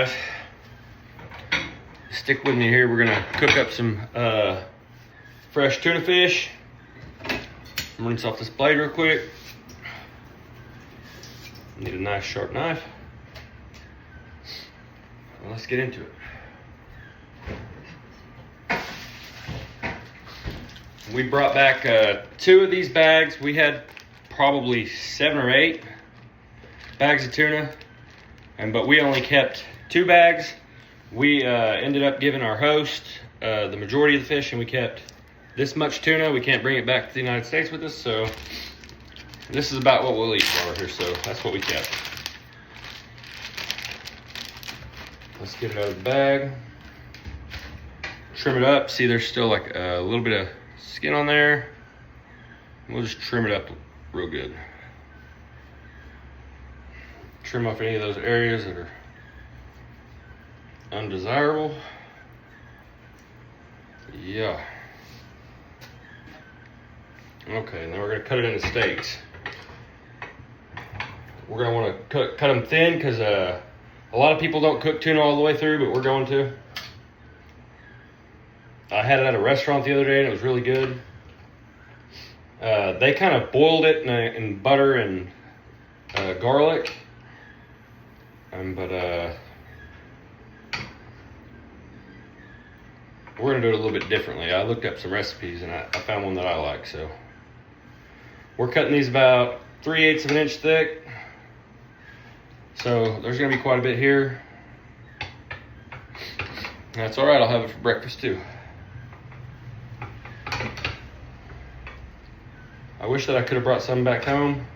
guys. Stick with me here. We're gonna cook up some fresh tuna fish. I'm rinse off this blade real quick. Need a nice sharp knife. Well, let's get into it. We brought back 2 of these bags. We had probably 7 or 8 bags of tuna, but we only kept 2 bags. We ended up giving our host the majority of the fish, and we kept this much tuna. We can't bring it back to the United States with us, so this is about what we'll eat while we're here, so that's what we kept. Let's get it out of the bag. Trim it up. See, there's still like a little bit of skin on there. We'll just trim it up real good. Trim off any of those areas that are undesirable. Yeah. Okay, now we're gonna cut it into steaks. We're gonna want to cut them thin because a lot of people don't cook tuna all the way through, but we're going to. I had it at a restaurant the other day and it was really good. They kind of boiled it in butter and garlic, but we're gonna do it a little bit differently. I looked up some recipes and I found one that I like. So we're cutting these about 3/8 of an inch thick. So there's gonna be quite a bit here. That's all right, I'll have it for breakfast too. I wish that I could have brought some back home.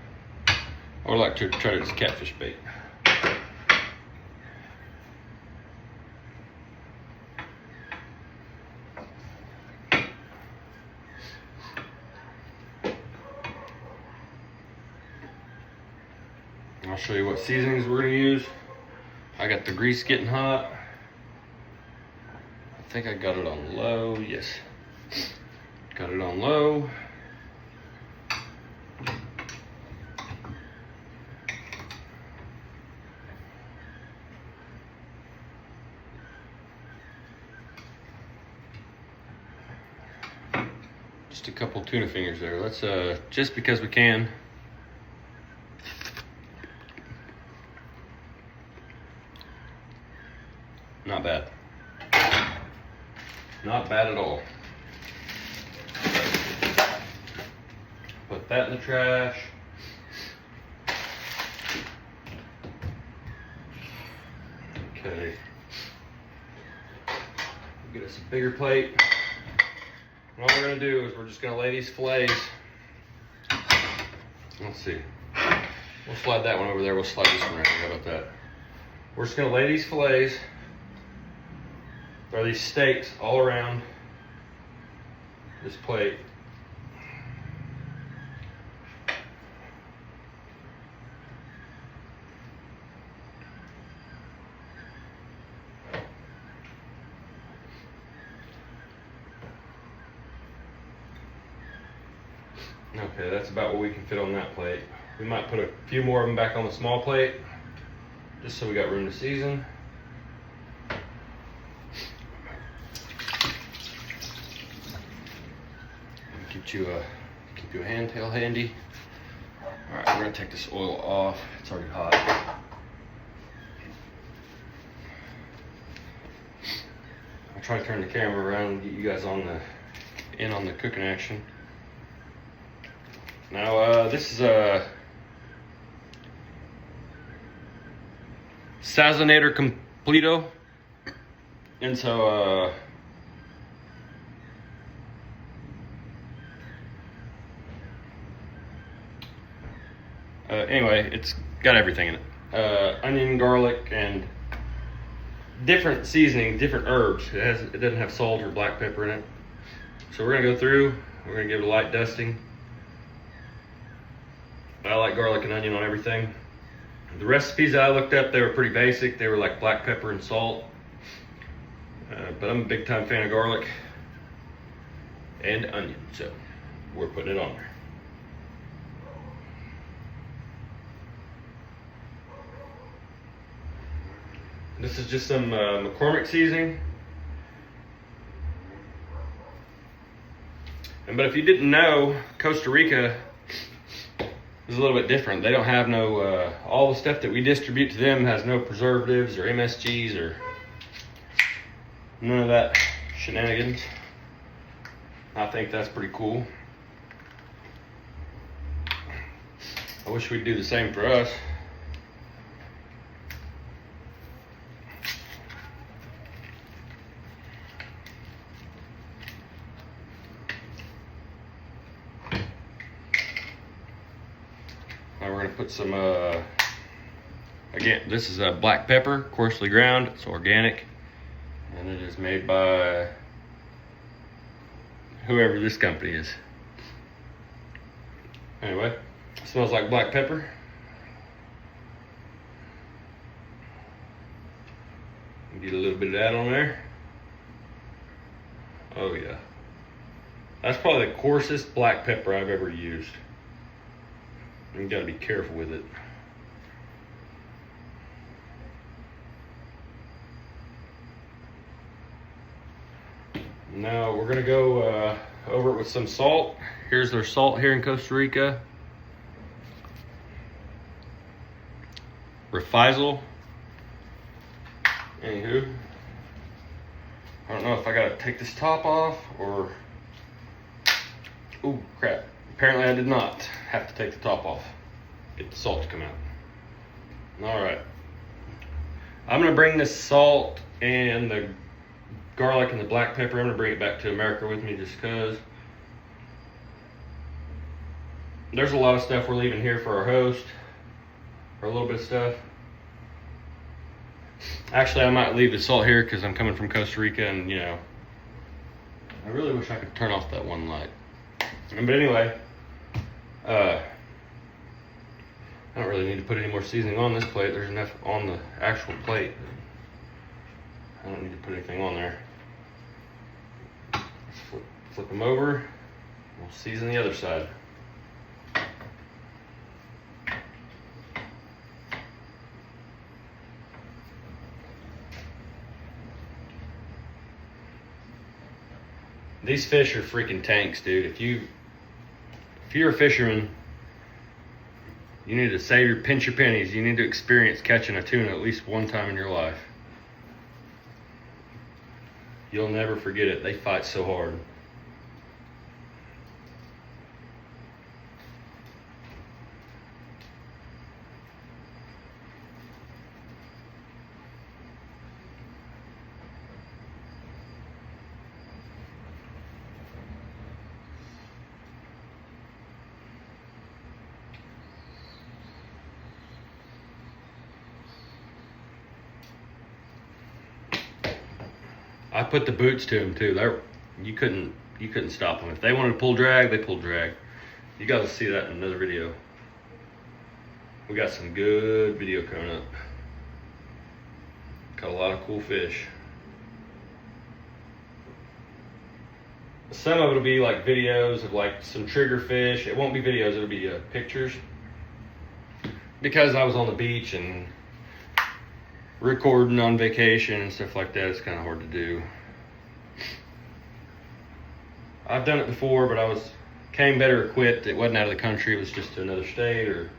I would like to try this catfish bait. I'll show you what seasonings we're gonna use. I got the grease getting hot. I think I got it on low, yes. Got it on low. Just a couple tuna fingers there. Let's just because we can. Not bad. Not bad at all. Put that in the trash. Okay. Get us a bigger plate. And all we're gonna do is we're just gonna lay these fillets. Let's see. We'll slide that one over there. We'll slide this one right here. How about that? We're just gonna lay these fillets, or these steaks, all around this plate. Okay, that's about what we can fit on that plate. We might put a few more of them back on the small plate, just so we got room to season. Keep you a handtail handy. All right, we're gonna take this oil off. It's already hot. I'll try to turn the camera around and get you guys on the cooking action. Now this is a Sazinator Completo, and so anyway, it's got everything in it. Onion, garlic, and different seasoning, different herbs. It doesn't have salt or black pepper in it. So we're gonna go through, we're gonna give it a light dusting. I like garlic and onion on everything. The recipes I looked up, they were pretty basic. They were like black pepper and salt. But I'm a big time fan of garlic and onion, so we're putting it on there. This is just some McCormick seasoning. But if you didn't know, Costa Rica is a little bit different. They don't have no, all the stuff that we distribute to them has no preservatives or MSGs or none of that shenanigans. I think that's pretty cool. I wish we'd do the same for us. Now we're gonna put some, again, this is a black pepper, coarsely ground. It's organic, and it is made by whoever this company is. Anyway, it smells like black pepper. Get a little bit of that on there. Oh yeah. That's probably the coarsest black pepper I've ever used. You gotta be careful with it. Now we're gonna go over it with some salt. Here's their salt here in Costa Rica. Refisal. Anywho, I don't know if I gotta take this top off or, oh crap. Apparently I did not have to take the top off. Get the salt to come out. All right. I'm gonna bring this salt and the garlic and the black pepper, I'm gonna bring it back to America with me just cause there's a lot of stuff we're leaving here for our host, or a little bit of stuff. Actually, I might leave the salt here because I'm coming from Costa Rica, and you know, I really wish I could turn off that one light. But anyway, I don't really need to put any more seasoning on this plate. There's enough on the actual plate. I don't need to put anything on there. Flip them over. We'll season the other side. These fish are freaking tanks, dude. If you're a fisherman, you need to pinch your pennies. You need to experience catching a tuna at least one time in your life. You'll never forget it. They fight so hard. I put the boots to them too. You couldn't stop them. If they wanted to pull drag, they pulled drag. You guys will see that in another video. We got some good video coming up. Got a lot of cool fish. Some of it will be like videos of like some trigger fish. It won't be videos, it'll be pictures. Because I was on the beach and recording on vacation and stuff like that, it's kind of hard to do. I've done it before, but came better equipped. It wasn't out of the country, it was just to another state or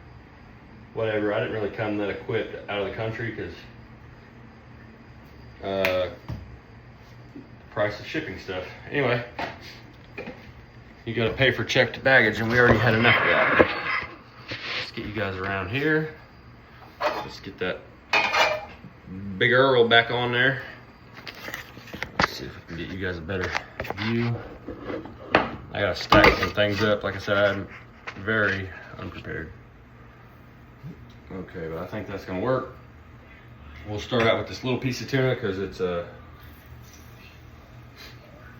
whatever. I didn't really come that equipped out of the country because the price of shipping stuff. Anyway, you gotta pay for checked baggage, and we already had enough of that. Let's get you guys around here. Let's get that Big Earl back on there. Let's see if we can get you guys a better view. I gotta stack some things up. Like I said, I'm very unprepared. Okay, but I think that's gonna work. We'll start out with this little piece of tuna because it's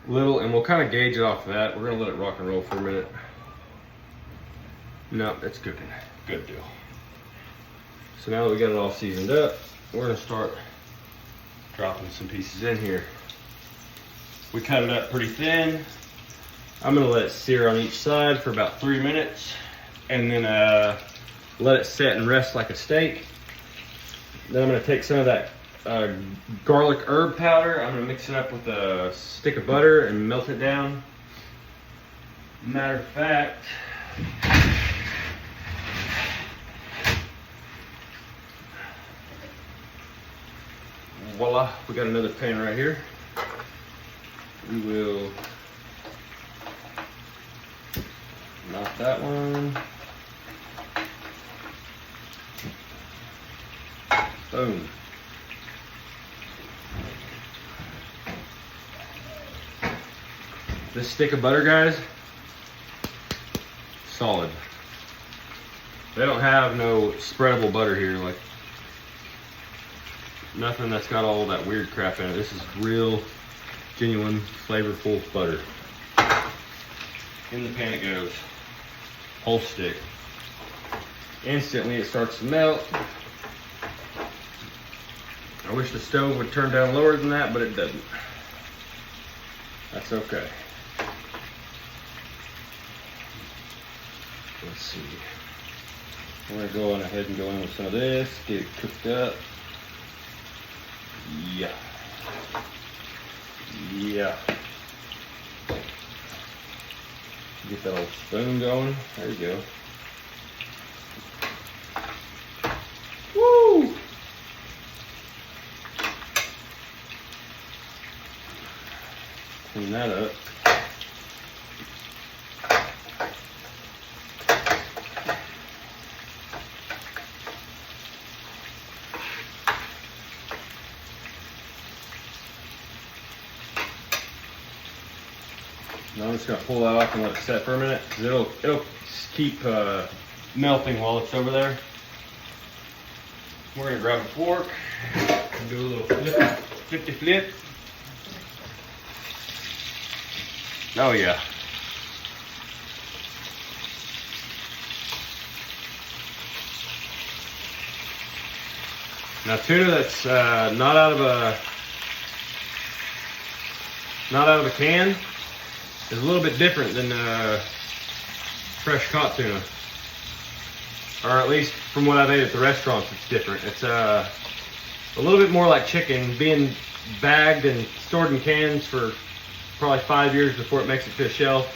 little, and we'll kind of gauge it off of that. We're gonna let it rock and roll for a minute. No, it's cooking. Good deal. So now that we got it all seasoned up, we're gonna start dropping some pieces in here. We cut it up pretty thin. I'm gonna let it sear on each side for about 3 minutes, and then let it set and rest like a steak. Then I'm gonna take some of that garlic herb powder. I'm gonna mix it up with a stick of butter and melt it down. Matter of fact, voila, we got another pan right here. We will knock that one. Boom. This stick of butter, guys, solid. They don't have no spreadable butter here, like nothing that's got all that weird crap in it. This is real, genuine, flavorful butter. In the pan it goes. Whole stick. Instantly it starts to melt. I wish the stove would turn down lower than that, but it doesn't. That's okay. Let's see. We're gonna go on ahead and go in with some of this, get it cooked up. Yeah. Yeah. Get that old spoon going. There you go. Woo! Clean that up. Now I'm just gonna pull that off and let it set for a minute, because it'll keep melting while it's over there. We're gonna grab a fork and do a little flippy flip. Oh yeah. Now tuna that's not out of a can is a little bit different than fresh caught tuna, or at least from what I've ate at the restaurants, it's different. It's a little bit more like chicken, being bagged and stored in cans for probably 5 years before it makes it to a shelf.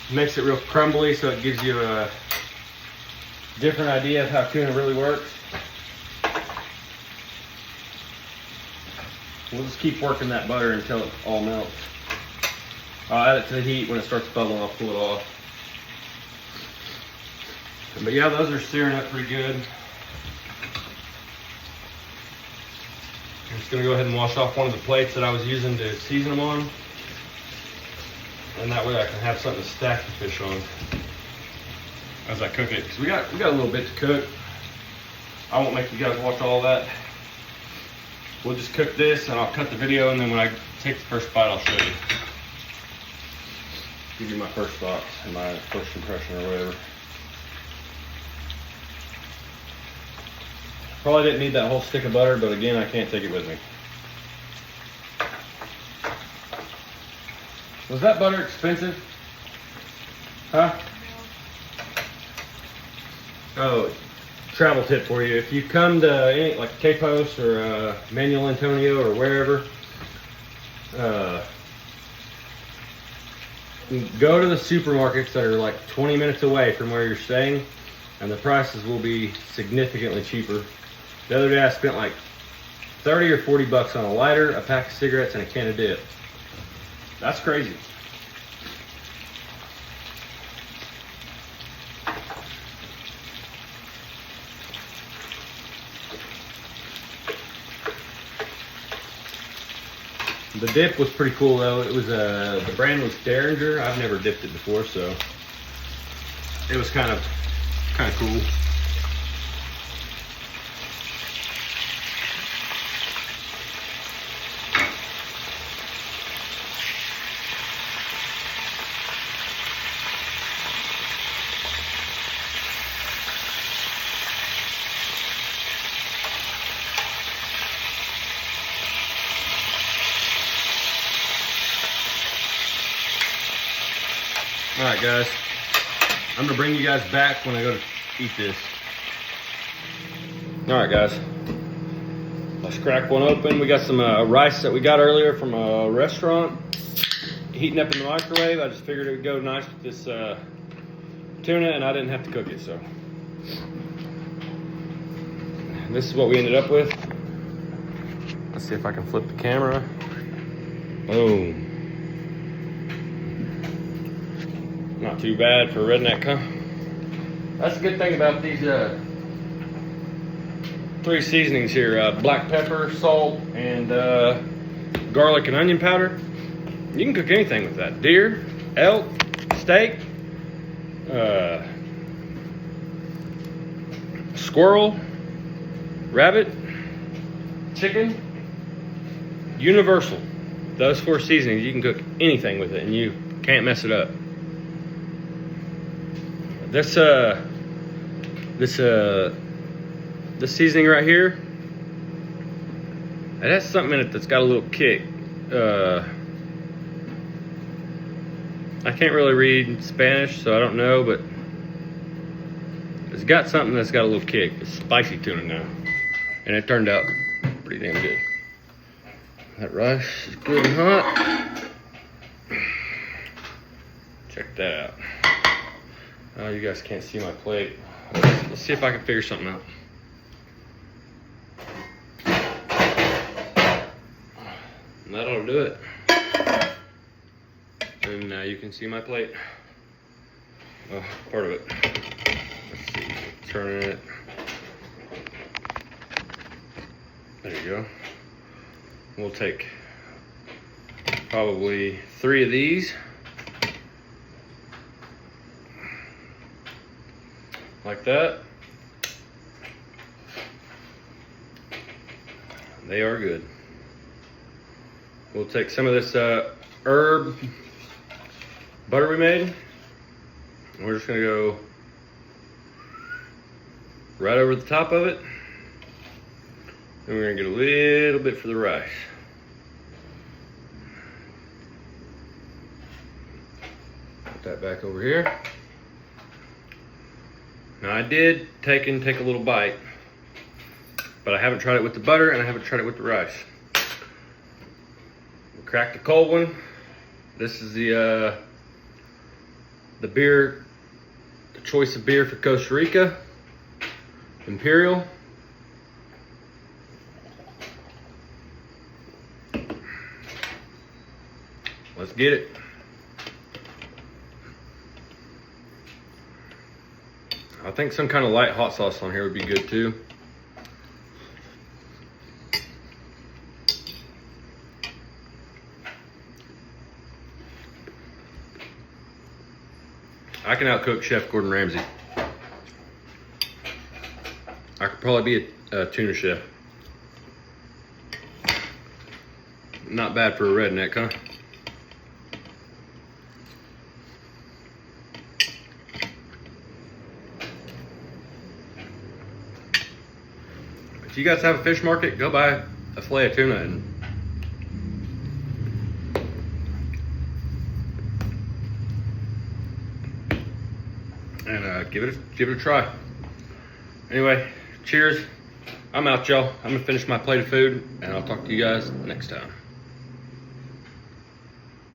It makes it real crumbly, so it gives you a different idea of how tuna really works. We'll just keep working that butter until it all melts. I'll add it to the heat. When it starts bubbling, I'll pull it off. But yeah, those are searing up pretty good. I'm just gonna go ahead and wash off one of the plates that I was using to season them on. And that way I can have something to stack the fish on as I cook it. Because we got a little bit to cook. I won't make you guys watch all that. We'll just cook this and I'll cut the video, and then when I take the first bite, I'll show you. Give you my first thoughts and my first impression or whatever. Probably didn't need that whole stick of butter, but again, I can't take it with me. Was that butter expensive? Huh? Oh, travel tip for you. If you come to any, like K-Post or Manuel Antonio or wherever, go to the supermarkets that are like 20 minutes away from where you're staying, and the prices will be significantly cheaper. The other day I spent like 30 or 40 bucks on a lighter, a pack of cigarettes, and a can of dip. That's crazy. The dip was pretty cool though. It was the brand was Derringer. I've never dipped it before, so it was kind of cool. Alright guys, I'm gonna bring you guys back when I go to eat this. Alright guys, Let's crack one open. We got some rice that we got earlier from a restaurant, heating up in the microwave. I just figured it would go nice with this tuna, and I didn't have to cook it, so. This is what we ended up with. Let's see if I can flip the camera. Boom. Not too bad for a redneck, huh? That's a good thing about these 3 seasonings here. Black pepper, salt, and garlic and onion powder. You can cook anything with that. Deer, elk, steak, squirrel, rabbit, chicken, universal. Those 4 seasonings, you can cook anything with it and you can't mess it up. This seasoning right here, it has something in it that's got a little kick. I can't really read Spanish, so I don't know, but it's got something that's got a little kick. It's spicy tuna now, and it turned out pretty damn good. That rice is good and hot. Check that out. Oh, you guys can't see my plate. Let's see if I can figure something out. And that'll do it. And now you can see my plate. Oh, part of it. Let's see, turning it. There you go. We'll take probably 3 of these. Like that. They are good. We'll take some of this herb butter we made. And we're just gonna go right over the top of it. And we're gonna get a little bit for the rice. Put that back over here. Now I did take a little bite, but I haven't tried it with the butter and I haven't tried it with the rice. We cracked the cold one. This is the beer, the choice of beer for Costa Rica, Imperial. Let's get it. I think some kind of light hot sauce on here would be good too. I can outcook Chef Gordon Ramsay. I could probably be a tuna chef. Not bad for a redneck, huh? If you guys have a fish market, go buy a fillet of tuna and give it a try. Anyway, cheers. I'm out, y'all. I'm gonna finish my plate of food, and I'll talk to you guys next time.